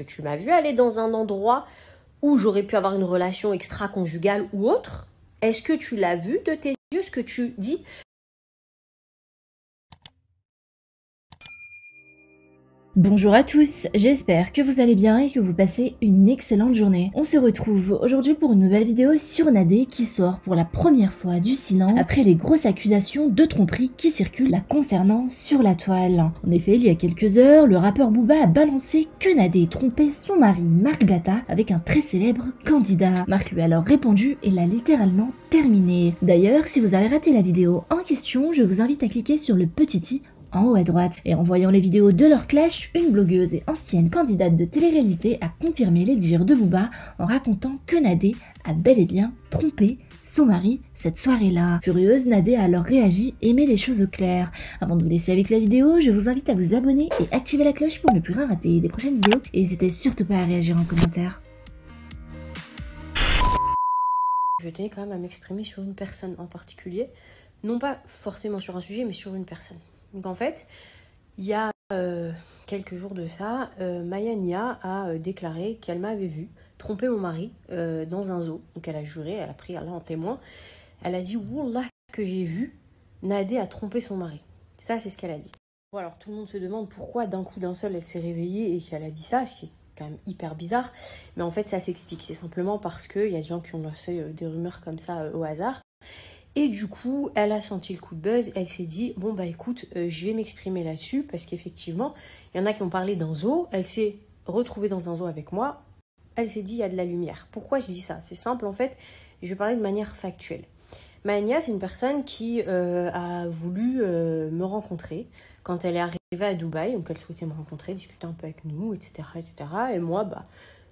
Tu m'as vu aller dans un endroit où j'aurais pu avoir une relation extra-conjugale ou autre? Est-ce que tu l'as vu de tes yeux, ce que tu dis? Bonjour à tous, j'espère que vous allez bien et que vous passez une excellente journée. On se retrouve aujourd'hui pour une nouvelle vidéo sur Nadé qui sort pour la première fois du silence après les grosses accusations de tromperie qui circulent la concernant sur la toile. En effet, il y a quelques heures, le rappeur Booba a balancé que Nadé trompait son mari Marc Blatta avec un très célèbre candidat. Marc lui a alors répondu et l'a littéralement terminé. D'ailleurs, si vous avez raté la vidéo en question, je vous invite à cliquer sur le petit i en haut à droite. Et en voyant les vidéos de leur clash, une blogueuse et ancienne candidate de télé-réalité a confirmé les dires de Booba en racontant que Nadé a bel et bien trompé son mari cette soirée-là. Furieuse, Nadé a alors réagi et mis les choses au clair. Avant de vous laisser avec la vidéo, je vous invite à vous abonner et activer la cloche pour ne plus rien rater des prochaines vidéos. Et n'hésitez surtout pas à réagir en commentaire. Je tenais quand même à m'exprimer sur une personne en particulier. Non pas forcément sur un sujet, mais sur une personne. Donc en fait, il y a quelques jours de ça, Maya Nia a déclaré qu'elle m'avait vu tromper mon mari dans un zoo. Donc elle a juré, elle a pris Allah en témoin. Elle a dit « Wallah que j'ai vu Nadé a trompé son mari ». Ça, c'est ce qu'elle a dit. Bon, alors tout le monde se demande pourquoi d'un coup d'un seul elle s'est réveillée et qu'elle a dit ça, ce qui est quand même hyper bizarre. Mais en fait, ça s'explique. C'est simplement parce qu'il y a des gens qui ont lancé des rumeurs comme ça au hasard. Et du coup, elle a senti le coup de buzz, elle s'est dit, bon bah écoute, je vais m'exprimer là-dessus, parce qu'effectivement, il y en a qui ont parlé d'un zoo, elle s'est retrouvée dans un zoo avec moi, elle s'est dit, il y a de la lumière. Pourquoi je dis ça? C'est simple en fait, je vais parler de manière factuelle. Mania, c'est une personne qui a voulu me rencontrer quand elle est arrivée à Dubaï, donc elle souhaitait me rencontrer, discuter un peu avec nous, etc. etc. Et moi, bah,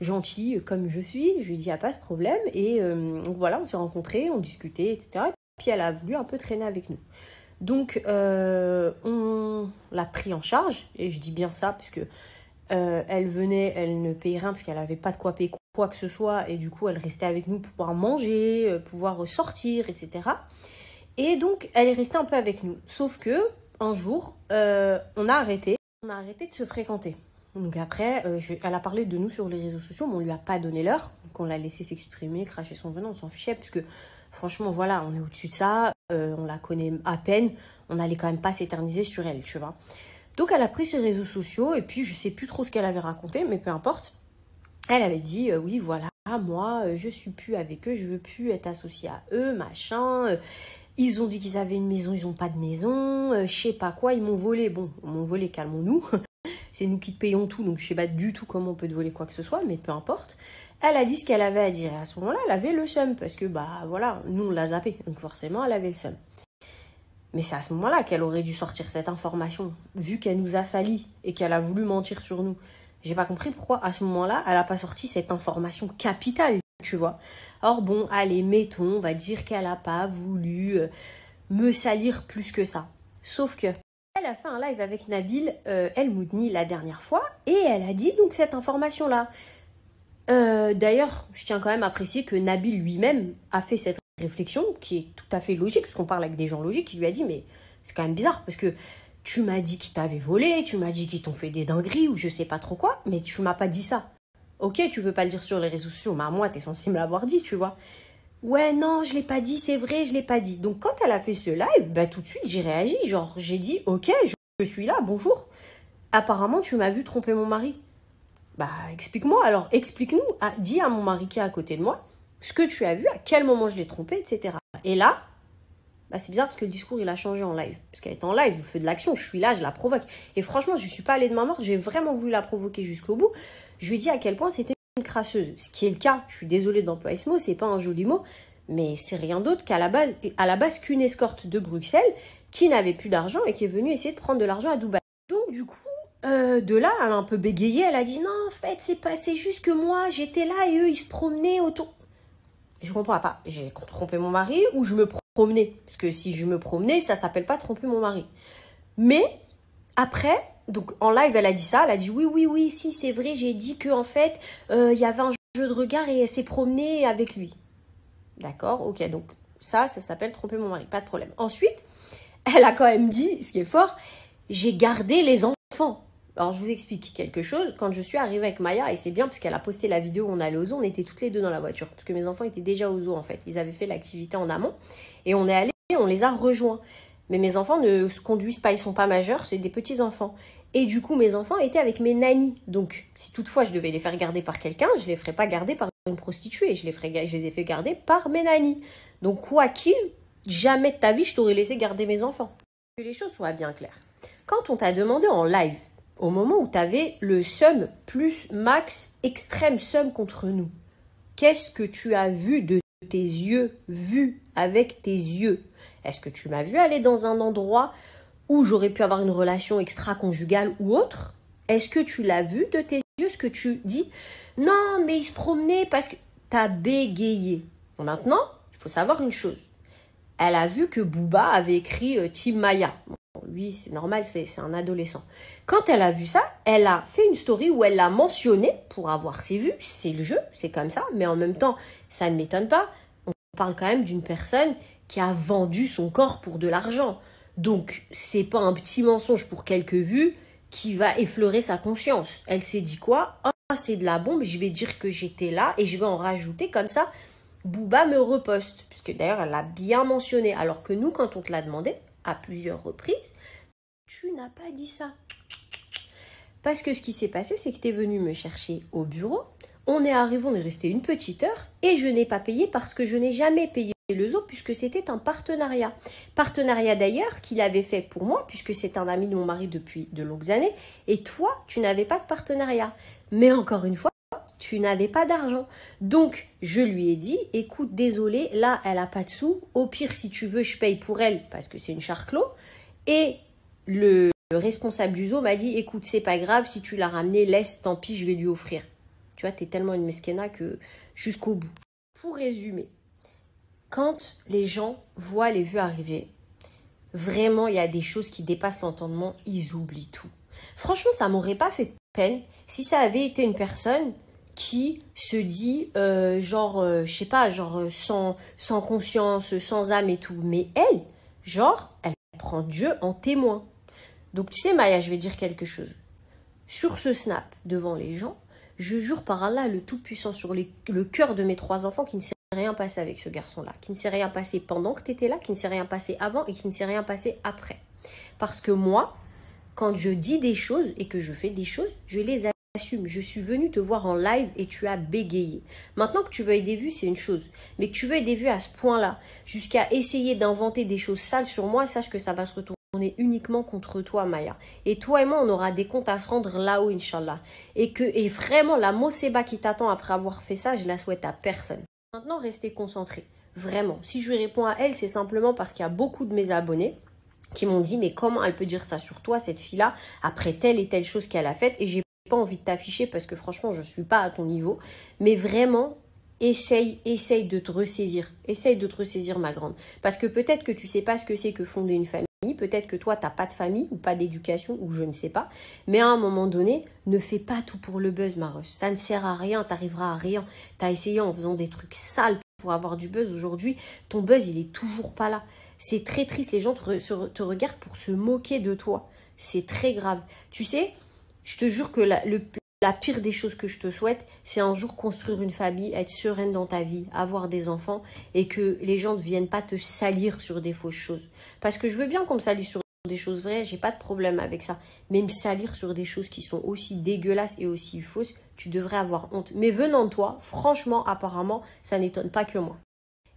gentille comme je suis, je lui ai dit, il n'y a pas de problème, et donc voilà, on s'est rencontrés, on discutait, etc. Puis elle a voulu un peu traîner avec nous. Donc on l'a pris en charge, et je dis bien ça parce que elle venait, elle ne payait rien parce qu'elle n'avait pas de quoi payer quoi que ce soit, et du coup elle restait avec nous pour pouvoir manger, pouvoir sortir, etc. Et donc elle est restée un peu avec nous. Sauf que un jour, on a arrêté de se fréquenter. Donc après, elle a parlé de nous sur les réseaux sociaux, mais on lui a pas donné l'heure. Donc on l'a laissé s'exprimer, cracher son venin, on s'en fichait parce que franchement, voilà, on est au-dessus de ça, on la connaît à peine, on n'allait quand même pas s'éterniser sur elle, tu vois. Donc elle a pris ses réseaux sociaux, et puis je sais plus trop ce qu'elle avait raconté, mais peu importe. Elle avait dit, oui, voilà, moi, je suis plus avec eux, je veux plus être associée à eux, machin. Ils ont dit qu'ils avaient une maison, ils ont pas de maison, je sais pas quoi, ils m'ont volé. Bon, ils m'ont volé, calmons-nous. C'est nous qui te payons tout, donc je sais pas du tout comment on peut te voler quoi que ce soit, mais peu importe. Elle a dit ce qu'elle avait à dire. Et à ce moment-là, elle avait le seum, parce que, bah voilà, nous on l'a zappé, donc forcément, elle avait le seum. Mais c'est à ce moment-là qu'elle aurait dû sortir cette information, vu qu'elle nous a salis et qu'elle a voulu mentir sur nous. J'ai pas compris pourquoi, à ce moment-là, elle a pas sorti cette information capitale, tu vois. Or bon, allez, mettons, on va dire qu'elle a pas voulu me salir plus que ça. Sauf que elle a fait un live avec Nabil El Moudni la dernière fois, et elle a dit donc cette information-là. D'ailleurs, je tiens quand même à préciser que Nabil lui-même a fait cette réflexion, qui est tout à fait logique, parce qu'on parle avec des gens logiques, il lui a dit, mais c'est quand même bizarre, parce que tu m'as dit qu'ils t'avaient volé, tu m'as dit qu'ils t'ont fait des dingueries, ou je sais pas trop quoi, mais tu m'as pas dit ça. Ok, tu veux pas le dire sur les réseaux sociaux, mais à moi, t'es censé me l'avoir dit, tu vois. Ouais, non, je l'ai pas dit, c'est vrai, je l'ai pas dit. Donc quand elle a fait ce live, bah tout de suite, j'ai réagi, genre, j'ai dit, ok, je suis là, bonjour. Apparemment, tu m'as vu tromper mon mari. Bah, explique-moi, alors explique-nous, dis à mon mari qui est à côté de moi ce que tu as vu, à quel moment je l'ai trompé, etc. Et là, bah, c'est bizarre parce que le discours il a changé en live. Parce qu'elle est en live, je fais de l'action, je suis là, je la provoque. Et franchement, je ne suis pas allée de main morte, j'ai vraiment voulu la provoquer jusqu'au bout. Je lui ai dit à quel point c'était une crasseuse. Ce qui est le cas, je suis désolée d'employer ce mot, c'est pas un joli mot, mais c'est rien d'autre qu'à la base qu'une escorte de Bruxelles qui n'avait plus d'argent et qui est venue essayer de prendre de l'argent à Dubaï. Donc du coup, de là, elle a un peu bégayé, elle a dit non, en fait, c'est juste que moi, j'étais là et eux, ils se promenaient autour. Je comprends pas, j'ai trompé mon mari ou je me promenais? Parce que si je me promenais, ça s'appelle pas tromper mon mari. Mais après, donc en live, elle a dit ça, elle a dit oui, si, c'est vrai, j'ai dit que en fait, il y avait un jeu de regard et elle s'est promenée avec lui. D'accord, ok, donc ça s'appelle tromper mon mari, pas de problème. Ensuite, elle a quand même dit, ce qui est fort, j'ai gardé les enfants. Alors, je vous explique quelque chose. Quand je suis arrivée avec Maya, et c'est bien parce qu'elle a posté la vidéo où on allait au zoo, on était toutes les deux dans la voiture. Parce que mes enfants étaient déjà au zoo, en fait. Ils avaient fait l'activité en amont. Et on est allés, on les a rejoints. Mais mes enfants ne se conduisent pas, ils sont pas majeurs, c'est des petits-enfants. Et du coup, mes enfants étaient avec mes nannies. Donc, si toutefois je devais les faire garder par quelqu'un, je les ferais pas garder par une prostituée. Je les ai fait garder par mes nannies. Donc, quoi qu'il, jamais de ta vie, je t'aurais laissé garder mes enfants. Que les choses soient bien claires. Quand on t'a demandé en live, au moment où tu avais le seum plus max extrême seum contre nous, qu'est-ce que tu as vu de tes yeux, vu avec tes yeux? Est-ce que tu m'as vu aller dans un endroit où j'aurais pu avoir une relation extra-conjugale ou autre? Est-ce que tu l'as vu de tes yeux? Ce que tu dis? Non, mais il se promenait parce que t'as bégayé. Maintenant, il faut savoir une chose. Elle a vu que Booba avait écrit Team Maya. Bon, lui, c'est normal, c'est un adolescent. Quand elle a vu ça, elle a fait une story où elle l'a mentionné pour avoir ses vues. C'est le jeu, c'est comme ça. Mais en même temps, ça ne m'étonne pas. On parle quand même d'une personne qui a vendu son corps pour de l'argent. Donc, c'est pas un petit mensonge pour quelques vues qui va effleurer sa conscience. Elle s'est dit quoi? Ah, c'est de la bombe, je vais dire que j'étais là et je vais en rajouter comme ça. Booba me reposte, puisque d'ailleurs elle l'a bien mentionné, alors que nous, quand on te l'a demandé, à plusieurs reprises, tu n'as pas dit ça. Parce que ce qui s'est passé, c'est que tu es venu me chercher au bureau, on est arrivé, on est resté une petite heure, et je n'ai pas payé parce que je n'ai jamais payé le zoo, puisque c'était un partenariat. Partenariat d'ailleurs qu'il avait fait pour moi, puisque c'est un ami de mon mari depuis de longues années, et toi, tu n'avais pas de partenariat. Mais encore une fois, tu n'avais pas d'argent. Donc, je lui ai dit, écoute, désolé, là, elle n'a pas de sous. Au pire, si tu veux, je paye pour elle parce que c'est une charclo. Et le responsable du zoo m'a dit, écoute, c'est pas grave, si tu l'as ramené, laisse, tant pis, je vais lui offrir. Tu vois, t'es tellement une mesquena que jusqu'au bout. Pour résumer, quand les gens voient les vues arriver, vraiment, il y a des choses qui dépassent l'entendement, ils oublient tout. Franchement, ça m'aurait pas fait peine si ça avait été une personne qui se dit je sais pas, sans conscience, sans âme et tout. Mais elle, elle prend Dieu en témoin. Donc tu sais Maya, je vais dire quelque chose. Sur ce snap, devant les gens, je jure par Allah le Tout-Puissant sur le cœur de mes 3 enfants qui ne s'est rien passé avec ce garçon-là, qui ne s'est rien passé pendant que tu étais là, qui ne s'est rien passé avant et qui ne s'est rien passé après. Parce que moi, quand je dis des choses et que je fais des choses, je les assume. Je suis venue te voir en live et tu as bégayé. Maintenant que tu veuilles des vues, c'est une chose. Mais que tu veuilles des vues à ce point-là, jusqu'à essayer d'inventer des choses sales sur moi, sache que ça va se retourner uniquement contre toi, Maya. Et toi et moi, on aura des comptes à se rendre là-haut, Inch'Allah. Et vraiment, la Moseba qui t'attend après avoir fait ça, je la souhaite à personne. Maintenant, restez concentrés. Vraiment. Si je lui réponds à elle, c'est simplement parce qu'il y a beaucoup de mes abonnés qui m'ont dit, mais comment elle peut dire ça sur toi, cette fille-là, après telle et telle chose qu'elle a faite, et j'ai pas envie de t'afficher parce que franchement, je suis pas à ton niveau, mais vraiment, essaye de te ressaisir. Essaye de te ressaisir, ma grande. Parce que peut-être que tu sais pas ce que c'est que fonder une famille, peut-être que toi, t'as pas de famille, ou pas d'éducation, ou je ne sais pas, mais à un moment donné, ne fais pas tout pour le buzz, Mareuse. Ça ne sert à rien, t'arriveras à rien. T'as essayé en faisant des trucs sales pour avoir du buzz. Aujourd'hui, ton buzz, il est toujours pas là. C'est très triste, les gens te regardent pour se moquer de toi. C'est très grave. Tu sais, je te jure que la pire des choses que je te souhaite, c'est un jour construire une famille, être sereine dans ta vie, avoir des enfants et que les gens ne viennent pas te salir sur des fausses choses. Parce que je veux bien qu'on me salisse sur des choses vraies, j'ai pas de problème avec ça. Mais me salir sur des choses qui sont aussi dégueulasses et aussi fausses, tu devrais avoir honte. Mais venant de toi, franchement, apparemment, ça n'étonne pas que moi.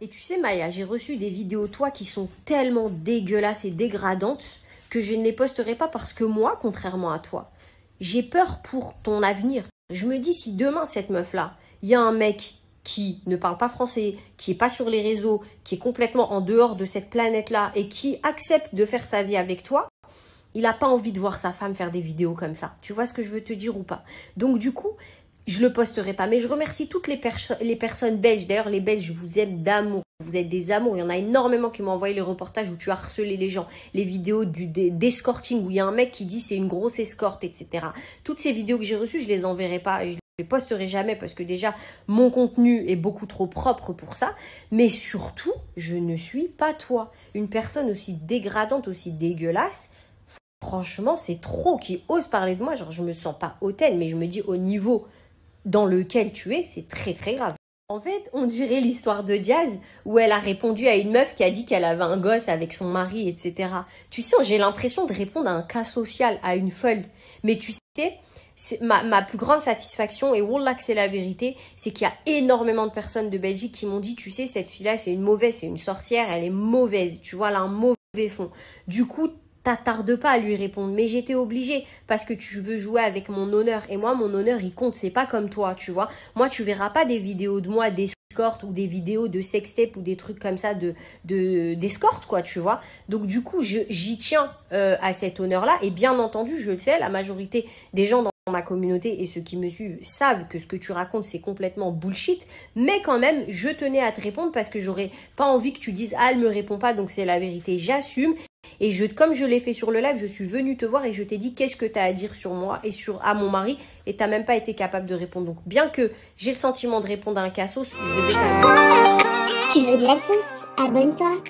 Et tu sais Maya, j'ai reçu des vidéos toi qui sont tellement dégueulasses et dégradantes que je ne les posterai pas parce que moi, contrairement à toi, j'ai peur pour ton avenir. Je me dis si demain cette meuf-là, il y a un mec qui ne parle pas français, qui n'est pas sur les réseaux, qui est complètement en dehors de cette planète-là et qui accepte de faire sa vie avec toi, il n'a pas envie de voir sa femme faire des vidéos comme ça. Tu vois ce que je veux te dire ou pas? Donc du coup, je le posterai pas. Mais je remercie toutes les personnes belges. D'ailleurs, les Belges, je vous aime d'amour. Vous êtes des amours. Il y en a énormément qui m'ont envoyé les reportages où tu as harcelé les gens. Les vidéos d'escorting où il y a un mec qui dit c'est une grosse escorte, etc. Toutes ces vidéos que j'ai reçues, je les enverrai pas. Et je les posterai jamais parce que déjà, mon contenu est beaucoup trop propre pour ça. Mais surtout, je ne suis pas toi. Une personne aussi dégradante, aussi dégueulasse. franchement, c'est trop qui ose parler de moi. Genre, je me sens pas hautaine, mais je me dis au niveau dans lequel tu es, c'est très très grave. En fait, on dirait l'histoire de Diaz où elle a répondu à une meuf qui a dit qu'elle avait un gosse avec son mari, etc. Tu sais, j'ai l'impression de répondre à un cas social, à une folle. Mais tu sais, ma plus grande satisfaction, et wallah que c'est la vérité, c'est qu'il y a énormément de personnes de Belgique qui m'ont dit, tu sais, cette fille-là, c'est une mauvaise, c'est une sorcière, elle est mauvaise, tu vois, elle a un mauvais fond. Du coup, t'attardes pas à lui répondre, mais j'étais obligée parce que tu veux jouer avec mon honneur et moi mon honneur il compte, c'est pas comme toi, tu vois. Moi tu verras pas des vidéos de moi d'escorte ou des vidéos de sextape ou des trucs comme ça d'escorte quoi, tu vois. Donc du coup j'y tiens à cet honneur là et bien entendu je le sais, la majorité des gens dans ma communauté et ceux qui me suivent savent que ce que tu racontes c'est complètement bullshit, mais quand même je tenais à te répondre parce que j'aurais pas envie que tu dises ah elle me répond pas donc c'est la vérité, j'assume. Et comme je l'ai fait sur le live, je suis venue te voir et je t'ai dit qu'est-ce que tu as à dire sur moi et à mon mari et tu n'as même pas été capable de répondre. Donc bien que j'ai le sentiment de répondre à un cassos, je devais quand même. Tu veux de la sauce? Abonne-toi.